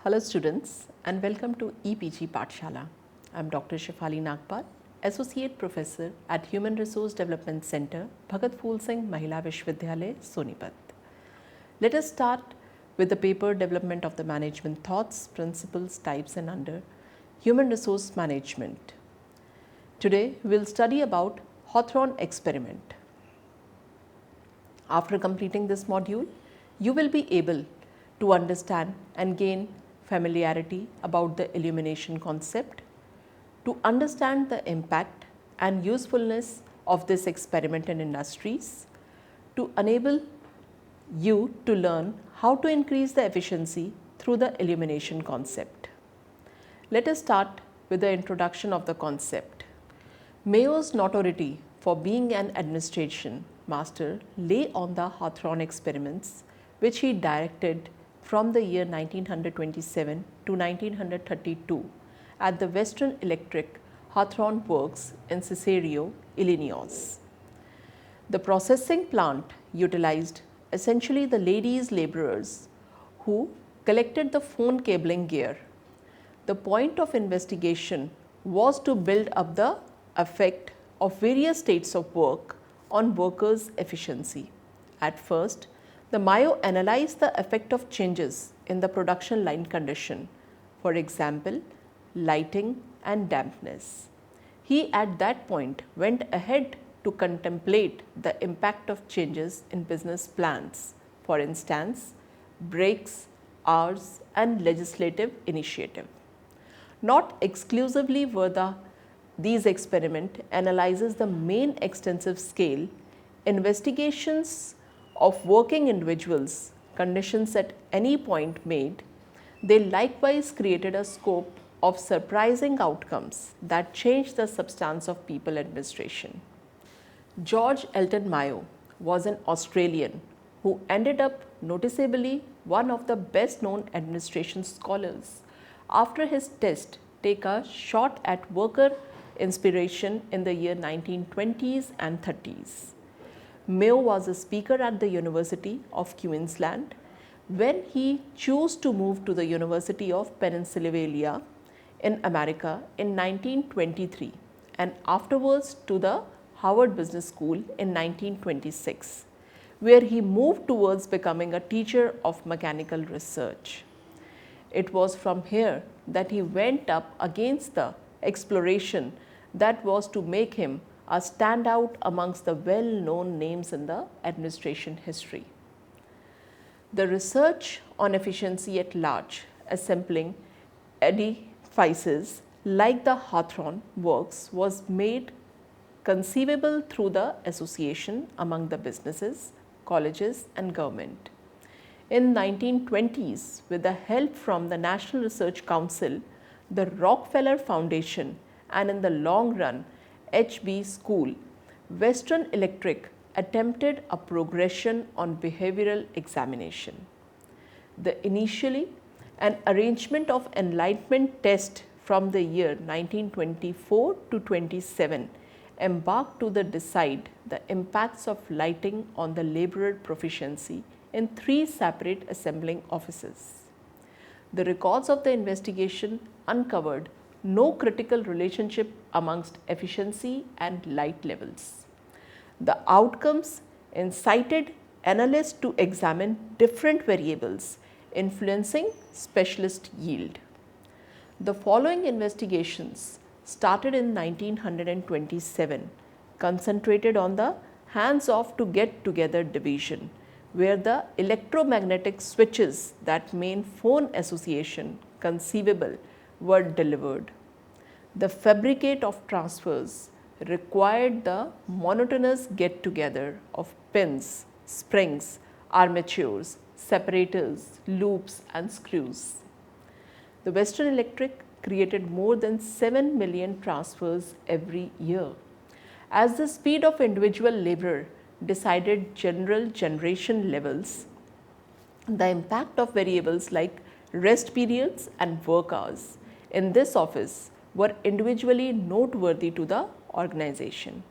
Hello students and welcome to EPG Pathshala. I am Dr. Shefali Nagpal, Associate Professor at Human Resource Development Center, Bhagat Phool Singh Mahila Vishwavidyalaya, Sonipat. Let us start with the paper Development of the Management Thoughts, Principles, Types and Under Human Resource Management. Today we will study about Hawthorne experiment. After completing this module, you will be able to understand and gain familiarity about the illumination concept, to understand the impact and usefulness of this experiment in industries, to enable you to learn how to increase the efficiency through the illumination concept. Let us start with the introduction of the concept. Mayo's notoriety for being an administration master lay on the Hawthorne experiments, which he directed from the year 1927 to 1932 at the Western Electric Hawthorne Works in Cicero, Illinois. The processing plant utilized essentially the ladies laborers who collected the phone cabling gear. The point of investigation was to build up the effect of various states of work on workers' efficiency. At first, the Mayo analyzed the effect of changes in the production line condition, for example, lighting and dampness. He at that point went ahead to contemplate the impact of changes in business plans, for instance, breaks, hours and legislative initiative. Not exclusively were these experiment analyzes the main extensive scale investigations of working individuals, conditions at any point made, they likewise created a scope of surprising outcomes that changed the substance of people administration. George Elton Mayo was an Australian who ended up noticeably one of the best known administration scholars. After his test, take a shot at worker inspiration in the year 1920s and 30s. Mayo was a speaker at the University of Queensland when he chose to move to the University of Pennsylvania in America in 1923 and afterwards to the Harvard Business School in 1926, where he moved towards becoming a teacher of mechanical research. It was from here that he went up against the exploration that was to make him a standout amongst the well-known names in the administration history. The research on efficiency at large, assembling edifices like the Hawthorne Works, was made conceivable through the association among the businesses, colleges and government. In 1920s, with the help from the National Research Council, the Rockefeller Foundation and in the long run HB School, Western Electric attempted a progression on behavioral examination. The initially an arrangement of enlightenment test from the year 1924 to 27 embarked to decide the impacts of lighting on the laborer proficiency in 3 separate assembling offices. The records of the investigation uncovered no critical relationship amongst efficiency and light levels. The outcomes incited analysts to examine different variables influencing specialist yield. The following investigations started in 1927 concentrated on the hands-off to get together division, where the electromagnetic switches that made phone association conceivable were delivered. The fabricate of transfers required the monotonous get-together of pins, springs, armatures, separators, loops and screws. The Western Electric created more than 7 million transfers every year. As the speed of individual labor decided general generation levels, the impact of variables like rest periods and work hours in this office were individually noteworthy to the organization.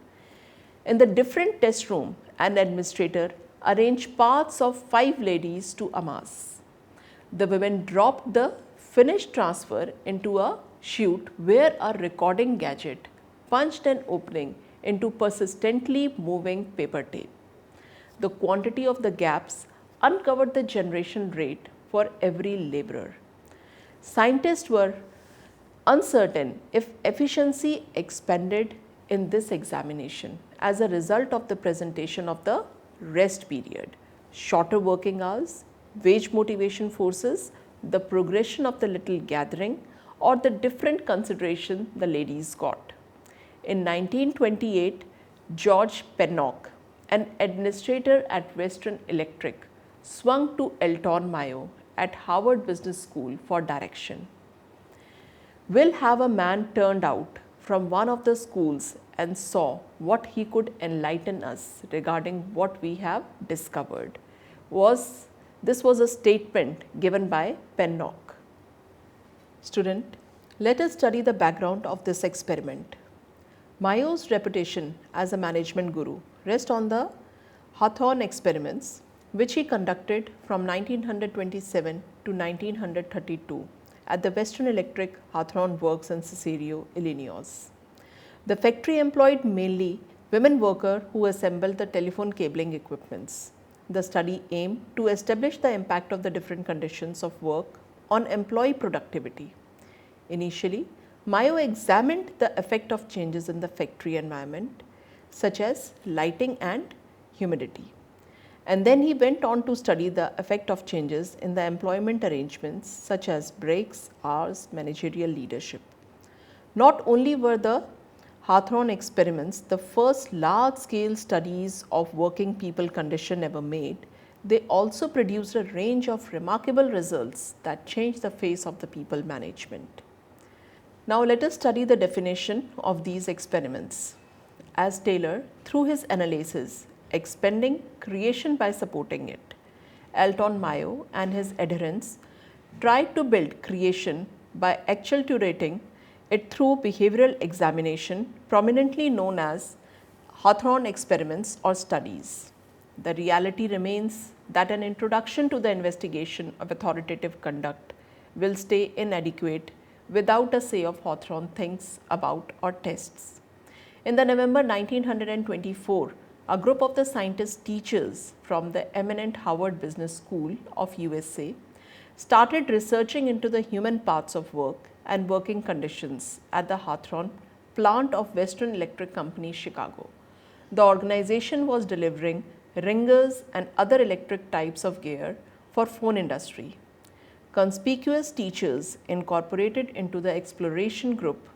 In the different test room, an administrator arranged paths of 5 ladies to amass. The women dropped the finished transfer into a chute where a recording gadget punched an opening into persistently moving paper tape. The quantity of the gaps uncovered the generation rate for every laborer. Scientists were uncertain if efficiency expanded in this examination as a result of the presentation of the rest period, shorter working hours, wage motivation forces, the progression of the little gathering, or the different consideration the ladies got. In 1928, George Pennock, an administrator at Western Electric, swung to Elton Mayo at Harvard Business School for direction. We'll have a man turned out from one of the schools and saw what he could enlighten us regarding what we have discovered. This was a statement given by Pennock. Student, let us study the background of this experiment. Mayo's reputation as a management guru rests on the Hawthorne experiments, which he conducted from 1927 to 1932 at the Western Electric Hawthorne Works in Cicero, Illinois. The factory employed mainly women workers who assembled the telephone cabling equipments. The study aimed to establish the impact of the different conditions of work on employee productivity. Initially, Mayo examined the effect of changes in the factory environment, such as lighting and humidity. And then he went on to study the effect of changes in the employment arrangements, such as breaks, hours, managerial leadership. Not only were the Hawthorne experiments the first large-scale studies of working people condition ever made, they also produced a range of remarkable results that changed the face of the people management. Now let us study the definition of these experiments. As Taylor, through his analysis, expanding creation by supporting it, Elton Mayo and his adherents tried to build creation by acculturating it through behavioral examination, prominently known as Hawthorne experiments or studies. The reality remains that an introduction to the investigation of authoritative conduct will stay inadequate without a say of Hawthorne thinks about or tests. In the November 1924, a group of the scientist teachers from the eminent Harvard Business School of USA started researching into the human parts of work and working conditions at the Hawthorne plant of Western Electric Company, Chicago. The organization was delivering ringers and other electric types of gear for phone industry. Conspicuous teachers incorporated into the exploration group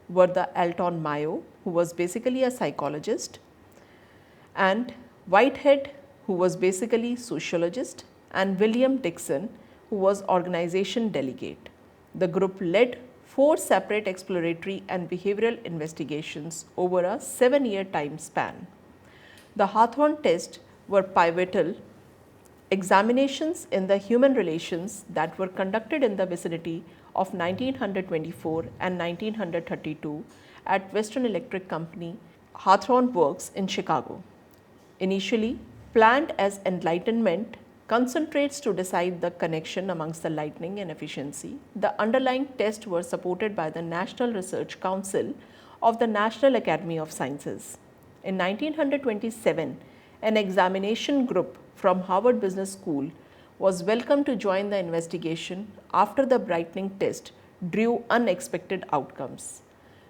were the Elton Mayo, who was basically a psychologist, and Whitehead, who was basically sociologist, and William Dixon, who was organization delegate. The group led 4 separate exploratory and behavioral investigations over a 7-year time span. The Hawthorne tests were pivotal examinations in the human relations that were conducted in the vicinity of 1924 and 1932 at Western Electric Company Hawthorne Works in Chicago. Initially planned as enlightenment concentrates to decide the connection amongst the lightning and efficiency, the underlying tests were supported by the National Research Council of the National Academy of Sciences. In 1927, an examination group from Harvard Business School was welcomed to join the investigation after the brightening test drew unexpected outcomes.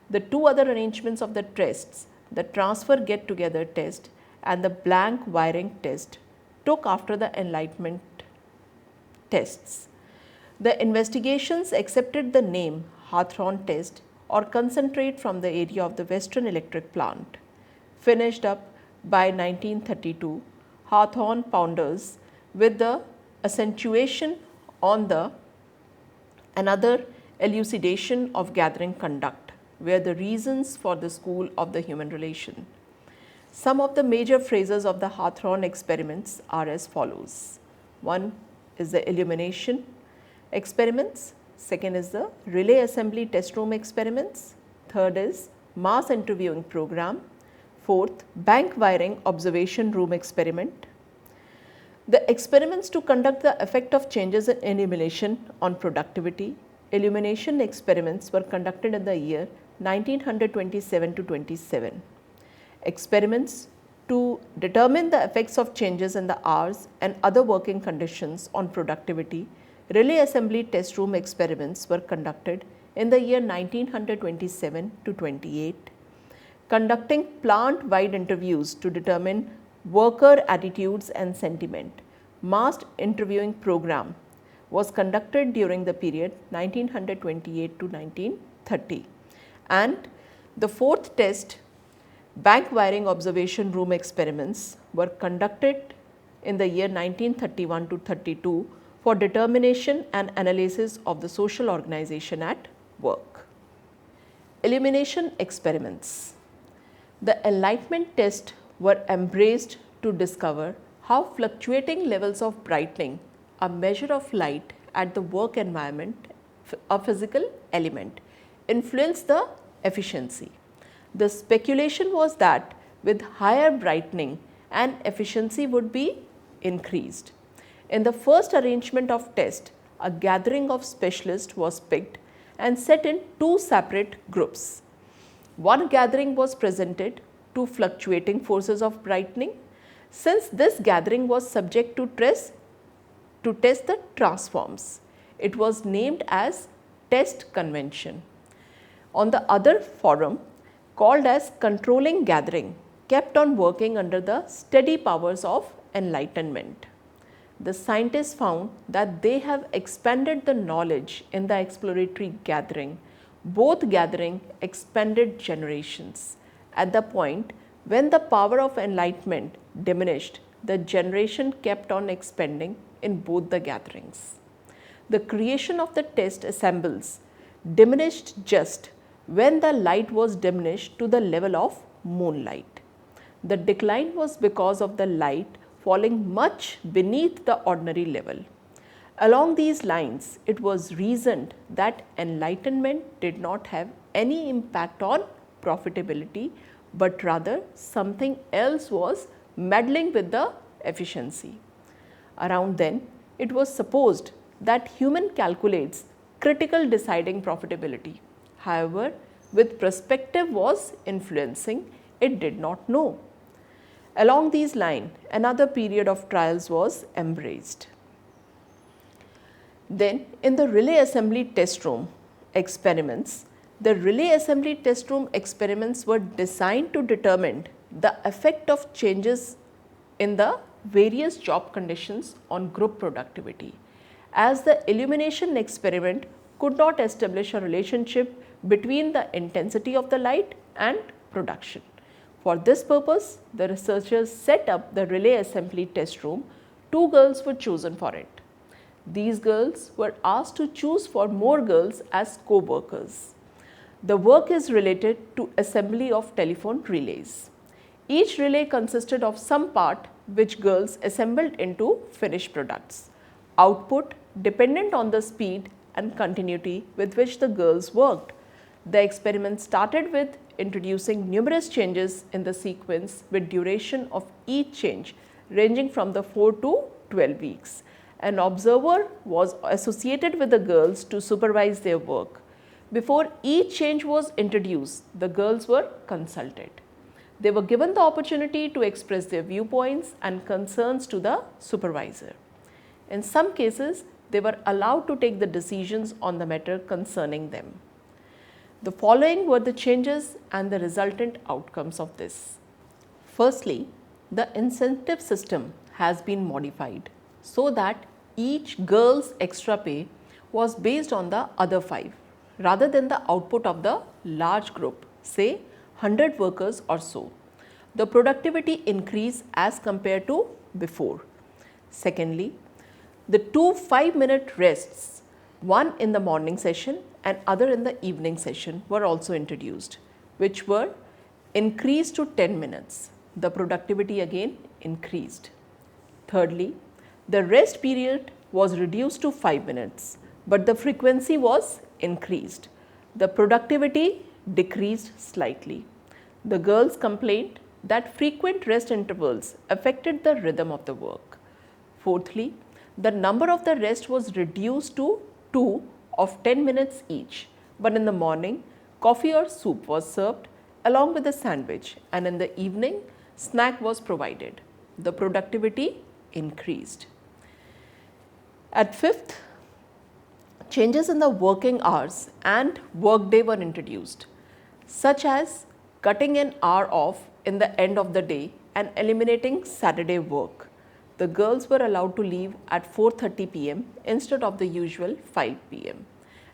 The 2 other arrangements of the tests, the transfer get-together test and the blank wiring test, took after the enlightenment tests. The investigations accepted the name Hawthorne test or concentrate from the area of the Western Electric plant. Finished up by 1932, Hawthorne ponders with the accentuation on the another elucidation of gathering conduct, where the reasons for the school of the human relation. Some of the major phrases of the Hawthorne experiments are as follows. One is the Illumination experiments, second is the relay assembly test room experiments, third is mass interviewing program, fourth bank wiring observation room experiment. The experiments to conduct the effect of changes in illumination on productivity, illumination experiments were conducted in the year 1927 to 27. Experiments to determine the effects of changes in the hours and other working conditions on productivity, relay assembly test room experiments were conducted in the year 1927 to 28. Conducting plant-wide interviews to determine worker attitudes and sentiment, massed interviewing program was conducted during the period 1928 to 1930. And the fourth test, bank wiring observation room experiments were conducted in the year 1931 to 32 for determination and analysis of the social organization at work. Illumination experiments. The Enlightenment test were embraced to discover how fluctuating levels of brightening, a measure of light at the work environment, a physical element, influence the efficiency. The speculation was that with higher brightening and efficiency would be increased. In the first arrangement of test, a gathering of specialists was picked and set in two separate groups. One gathering was presented to fluctuating forces of brightening. Since this gathering was subject to test the transforms, it was named as test convention. On the other forum, called as controlling gathering, kept on working under the steady powers of enlightenment. The scientists found that they have expanded the knowledge in the exploratory gathering. Both gathering expanded generations. At the point when the power of enlightenment diminished, the generation kept on expanding in both the gatherings. The creation of the test assembles diminished just when the light was diminished to the level of moonlight. The decline was because of the light falling much beneath the ordinary level. Along these lines, it was reasoned that enlightenment did not have any impact on profitability, but rather something else was meddling with the efficiency. Around then, it was supposed that human calculates critical deciding profitability. However, with perspective was influencing, it did not know. Along these lines, another period of trials was embraced. Then, in the relay assembly test room experiments, the relay assembly test room experiments were designed to determine the effect of changes in the various job conditions on group productivity. As the illumination experiment could not establish a relationship between the intensity of the light and production. For this purpose, the researchers set up the relay assembly test room. 2 girls were chosen for it. These girls were asked to choose for more girls as co-workers. The work is related to assembly of telephone relays. Each relay consisted of some part which girls assembled into finished products. Output dependent on the speed and continuity with which the girls worked. The experiment started with introducing numerous changes in the sequence with duration of each change ranging from the 4 to 12 weeks. An observer was associated with the girls to supervise their work. Before each change was introduced, the girls were consulted. They were given the opportunity to express their viewpoints and concerns to the supervisor. In some cases, they were allowed to take the decisions on the matter concerning them. The following were the changes and the resultant outcomes of this. Firstly, the incentive system has been modified so that each girl's extra pay was based on the other 5 rather than the output of the large group, say 100 workers or so. The productivity increased as compared to before. Secondly, the 2 5-minute rests, one in the morning session and other in the evening session, were also introduced, which were increased to 10 minutes. The productivity again increased. Thirdly, the rest period was reduced to 5 minutes, but the frequency was increased. The productivity decreased slightly. The girls complained that frequent rest intervals affected the rhythm of the work. Fourthly, the number of the rest was reduced to 2 of 10 minutes each, but in the morning, coffee or soup was served along with a sandwich, and in the evening, snack was provided. The productivity increased. At fifth, changes in the working hours and workday were introduced, such as cutting an hour off in the end of the day and eliminating Saturday work. The girls were allowed to leave at 4:30 p.m. instead of the usual 5 p.m.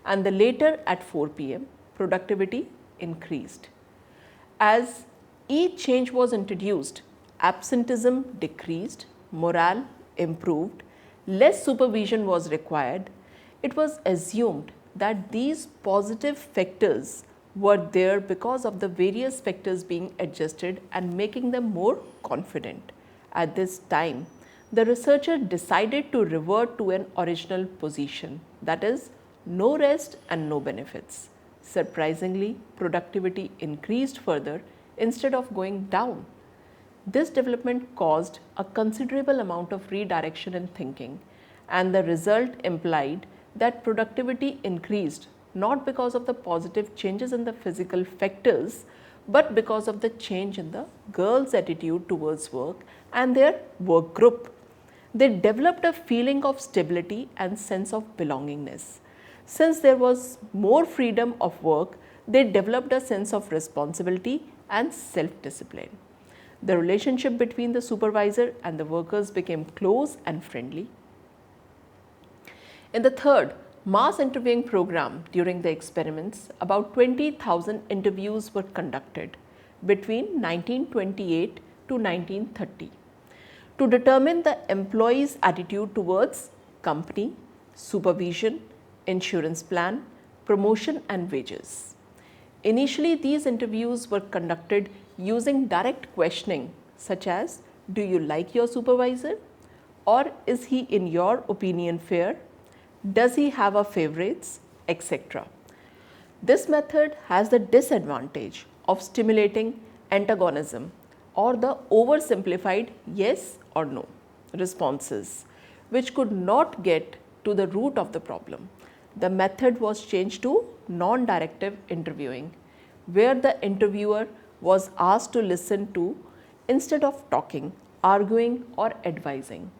and the later at 4 p.m. Productivity increased. As each change was introduced, absenteeism decreased, morale improved, less supervision was required. It was assumed that these positive factors were there because of the various factors being adjusted and making them more confident. At this time, the researcher decided to revert to an original position, that is, no rest and no benefits. Surprisingly, productivity increased further instead of going down. This development caused a considerable amount of redirection in thinking, and the result implied that productivity increased not because of the positive changes in the physical factors, but because of the change in the girls' attitude towards work and their work group. They developed a feeling of stability and sense of belongingness. Since there was more freedom of work, they developed a sense of responsibility and self-discipline. The relationship between the supervisor and the workers became close and friendly. In the third mass interviewing program, during the experiments, about 20,000 interviews were conducted between 1928 to 1930 to determine the employees' attitude towards company, supervision, insurance plan, promotion and wages. Initially, these interviews were conducted using direct questioning such as, do you like your supervisor? Or is he in your opinion fair? Does he have a favorites, etc. This method has the disadvantage of stimulating antagonism or the oversimplified yes or no responses, which could not get to the root of the problem. The method was changed to non-directive interviewing, where the interviewer was asked to listen to instead of talking, arguing or advising.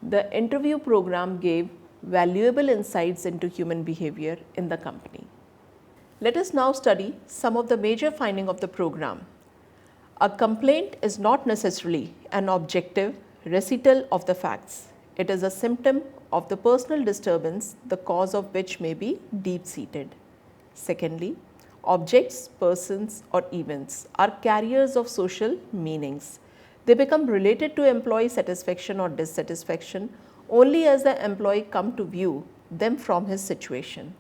The interview program gave valuable insights into human behavior in the company. Let us now study some of the major findings of the program. A complaint is not necessarily an objective recital of the facts. It is a symptom of the personal disturbance, the cause of which may be deep-seated. Secondly, objects, persons or events are carriers of social meanings. They become related to employee satisfaction or dissatisfaction only as the employee come to view them from his situation.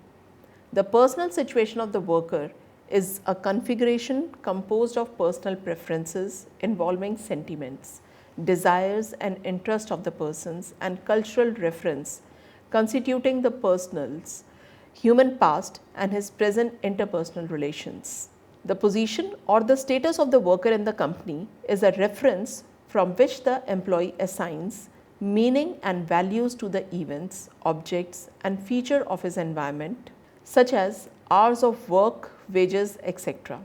The personal situation of the worker is a configuration composed of personal preferences involving sentiments, desires and interest of the persons and cultural reference constituting the person's human past and his present interpersonal relations. The position or the status of the worker in the company is a reference from which the employee assigns meaning and values to the events, objects and feature of his environment such as hours of work, wages, etc.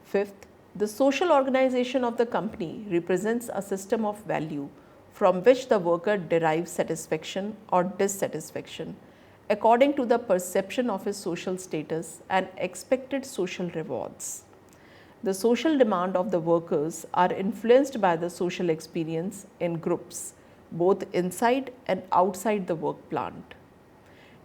Fifth, the social organization of the company represents a system of value from which the worker derives satisfaction or dissatisfaction according to the perception of his social status and expected social rewards. The social demand of the workers are influenced by the social experience in groups, both inside and outside the work plant.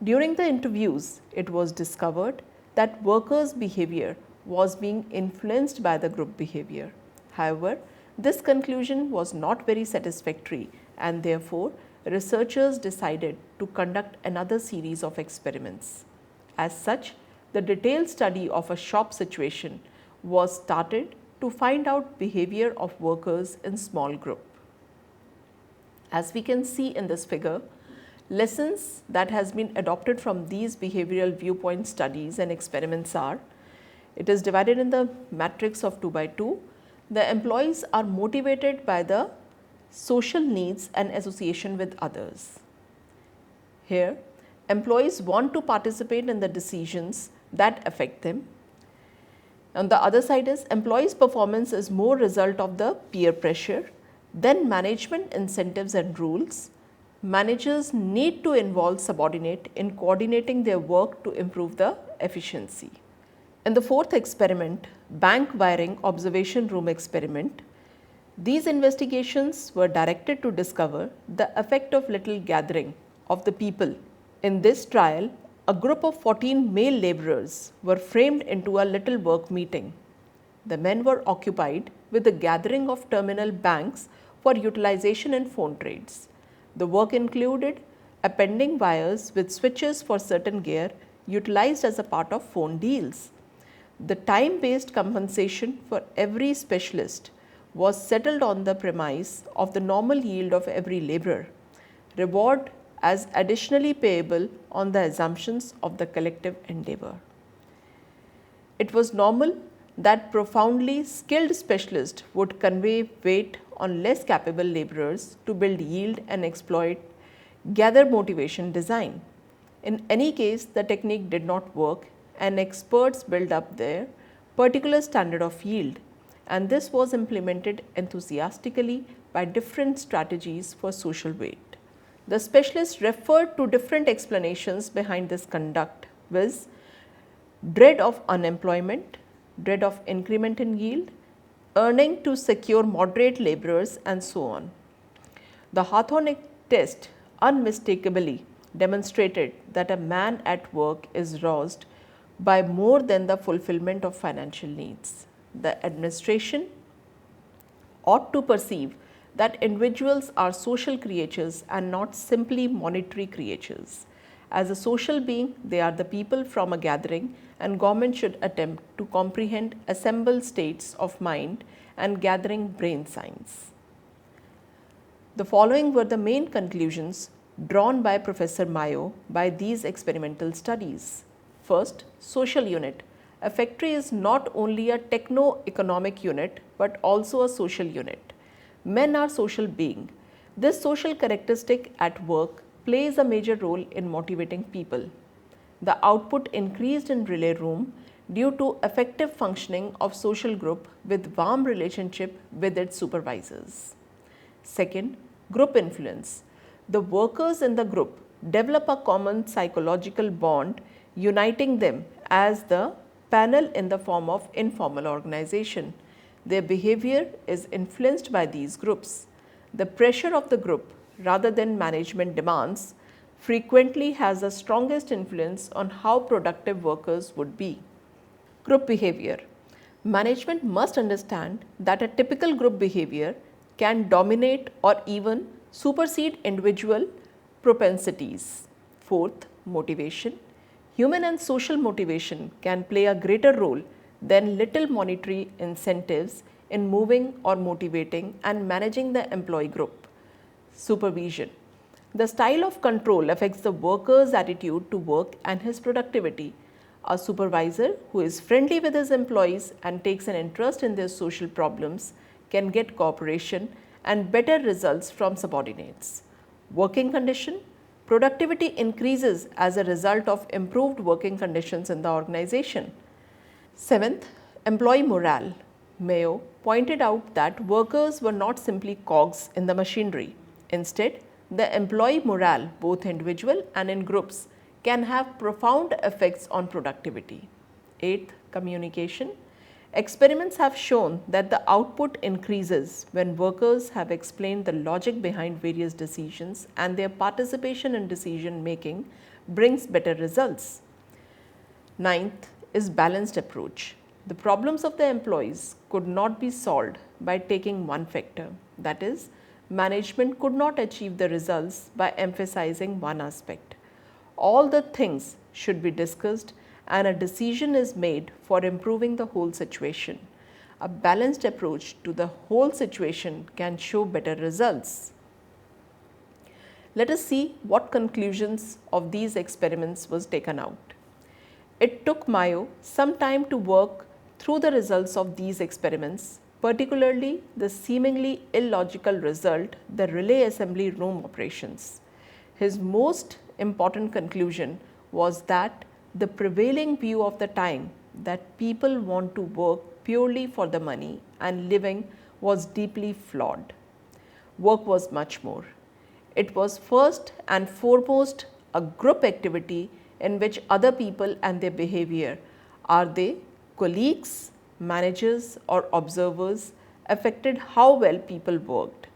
During the interviews, it was discovered that workers' behavior was being influenced by the group behavior. However, this conclusion was not very satisfactory and therefore researchers decided to conduct another series of experiments. As such, the detailed study of a shop situation was started to find out behavior of workers in small group. As we can see in this figure, lessons that has been adopted from these behavioral viewpoint studies and experiments are, it is divided in the matrix of 2 by 2. The employees are motivated by the social needs and association with others. Here, employees want to participate in the decisions that affect them. On the other side is employees' performance is more result of the peer pressure than management incentives and rules. Managers need to involve subordinate in coordinating their work to improve the efficiency. In the fourth experiment, bank wiring observation room experiment, these investigations were directed to discover the effect of little gathering of the people. In this trial, a group of 14 male laborers were framed into a little work meeting. The men were occupied with the gathering of terminal banks for utilization in phone trades. The work included appending wires with switches for certain gear utilized as a part of phone deals. The time-based compensation for every specialist was settled on the premise of the normal yield of every laborer, reward as additionally payable on the assumptions of the collective endeavor. It was normal that profoundly skilled specialists would convey weight on less capable laborers to build yield and exploit gather motivation design. In any case, the technique did not work and experts built up their particular standard of yield, and this was implemented enthusiastically by different strategies for social weight. The specialists referred to different explanations behind this conduct, viz. Dread of unemployment, dread of increment in yield, earning to secure moderate laborers, and so on. The Hawthorne test unmistakably demonstrated that a man at work is roused by more than the fulfillment of financial needs. The administration ought to perceive that individuals are social creatures and not simply monetary creatures. As a social being, they are the people from a gathering, and government should attempt to comprehend assembled states of mind and gathering brain science. The following were the main conclusions drawn by Professor Mayo by these experimental studies. First, social unit. A factory is not only a techno-economic unit but also a social unit. Men are social beings. This social characteristic at work plays a major role in motivating people. The output increased in relay room due to effective functioning of social group with warm relationship with its supervisors. Second, group influence. The workers in the group develop a common psychological bond uniting them as the panel in the form of informal organization. Their behavior is influenced by these groups. The pressure of the group rather than management demands frequently has the strongest influence on how productive workers would be. Group behavior. Management must understand that a typical group behavior can dominate or even supersede individual propensities. Fourth, motivation. Human and social motivation can play a greater role than little monetary incentives in moving or motivating and managing the employee group. Supervision. The style of control affects the worker's attitude to work and his productivity. A supervisor who is friendly with his employees and takes an interest in their social problems can get cooperation and better results from subordinates. Working condition. Productivity increases as a result of improved working conditions in the organization. Seventh, employee morale. Mayo pointed out that workers were not simply cogs in the machinery. Instead, the employee morale, both individual and in groups, can have profound effects on productivity. Eighth, communication. Experiments have shown that the output increases when workers have explained the logic behind various decisions, and their participation in decision making brings better results. Ninth is balanced approach. The problems of the employees could not be solved by taking one factor, that is, management could not achieve the results by emphasizing one aspect. All the things should be discussed and a decision is made for improving the whole situation. A balanced approach to the whole situation can show better results. Let us see what conclusions of these experiments was taken out. It took Mayo some time to work through the results of these experiments, particularly the seemingly illogical result, the relay assembly room operations. His most important conclusion was that the prevailing view of the time that people want to work purely for the money and living was deeply flawed. Work was much more. It was first and foremost a group activity in which other people and their behavior, are they colleagues, managers or observers, affected how well people worked.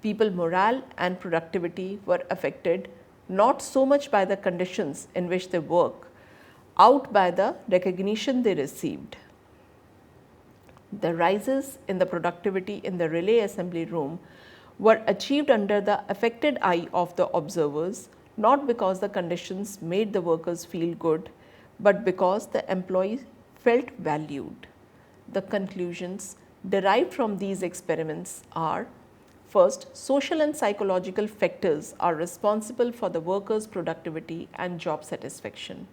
People morale and productivity were affected not so much by the conditions in which they work, out by the recognition they received. The rises in the productivity in the relay assembly room were achieved under the affected eye of the observers, not because the conditions made the workers feel good, but because the employees felt valued. The conclusions derived from these experiments are: first, social and psychological factors are responsible for the workers' productivity and job satisfaction.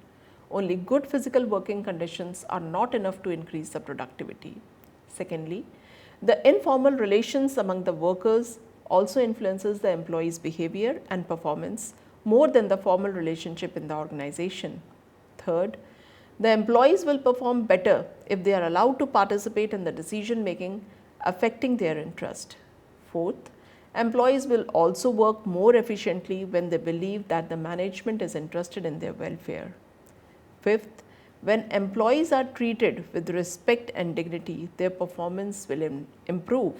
Only good physical working conditions are not enough to increase the productivity. Secondly, the informal relations among the workers also influences the employees' behavior and performance more than the formal relationship in the organization. Third, the employees will perform better if they are allowed to participate in the decision making affecting their interest. Fourth, employees will also work more efficiently when they believe that the management is interested in their welfare. Fifth, when employees are treated with respect and dignity, their performance will improve.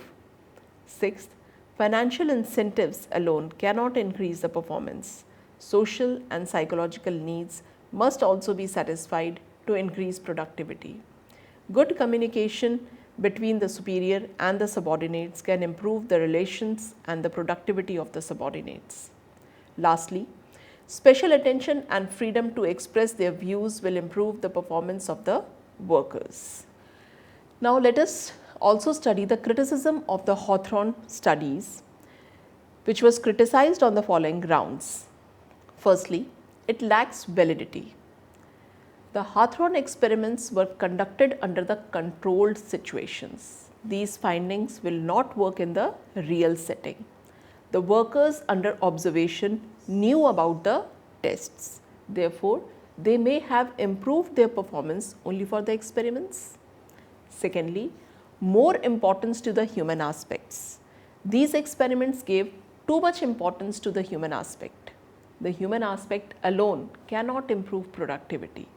Sixth, financial incentives alone cannot increase the performance. Social and psychological needs must also be satisfied to increase productivity. Good communication between the superior and the subordinates can improve the relations and the productivity of the subordinates. Lastly, special attention and freedom to express their views will improve the performance of the workers. Now let us also study the criticism of the Hawthorne studies, which was criticized on the following grounds. Firstly, it lacks validity. The Hawthorne experiments were conducted under the controlled situations. These findings will not work in the real setting. The workers under observation knew about the tests. Therefore, they may have improved their performance only for the experiments. Secondly, more importance to the human aspects. These experiments gave too much importance to the human aspect. The human aspect alone cannot improve productivity.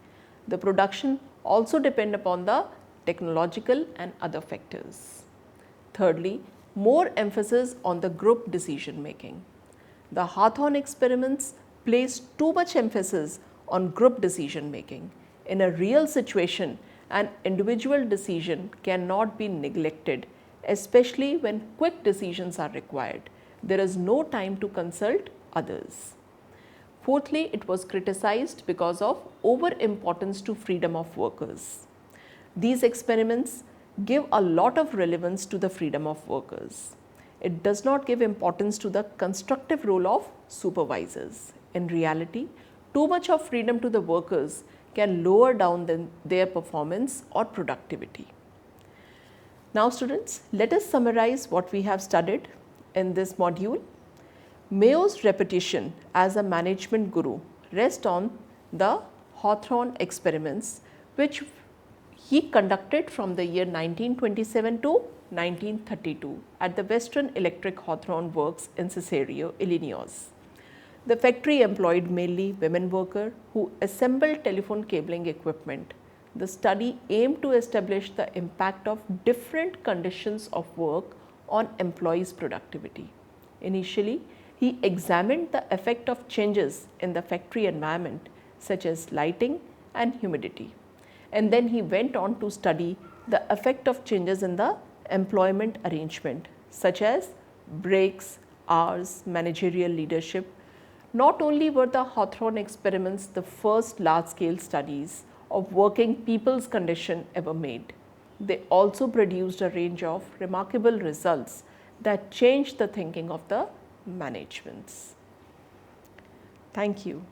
The production also depends upon the technological and other factors. Thirdly, more emphasis on the group decision making. The Hawthorne experiments placed too much emphasis on group decision making. In a real situation, an individual decision cannot be neglected, especially when quick decisions are required. There is no time to consult others. Fourthly, it was criticized because of over-importance to freedom of workers. These experiments give a lot of relevance to the freedom of workers. It does not give importance to the constructive role of supervisors. In reality, too much of freedom to the workers can lower down their performance or productivity. Now students, let us summarize what we have studied in this module. Mayo's reputation as a management guru rests on the Hawthorne experiments, which he conducted from the year 1927 to 1932 at the Western Electric Hawthorne Works in Cicero, Illinois. The factory employed mainly women workers who assembled telephone cabling equipment. The study aimed to establish the impact of different conditions of work on employees' productivity. Initially, he examined the effect of changes in the factory environment such as lighting and humidity. And then he went on to study the effect of changes in the employment arrangement such as breaks, hours, managerial leadership. Not only were the Hawthorne experiments the first large-scale studies of working people's condition ever made, they also produced a range of remarkable results that changed the thinking of the managements. Thank you.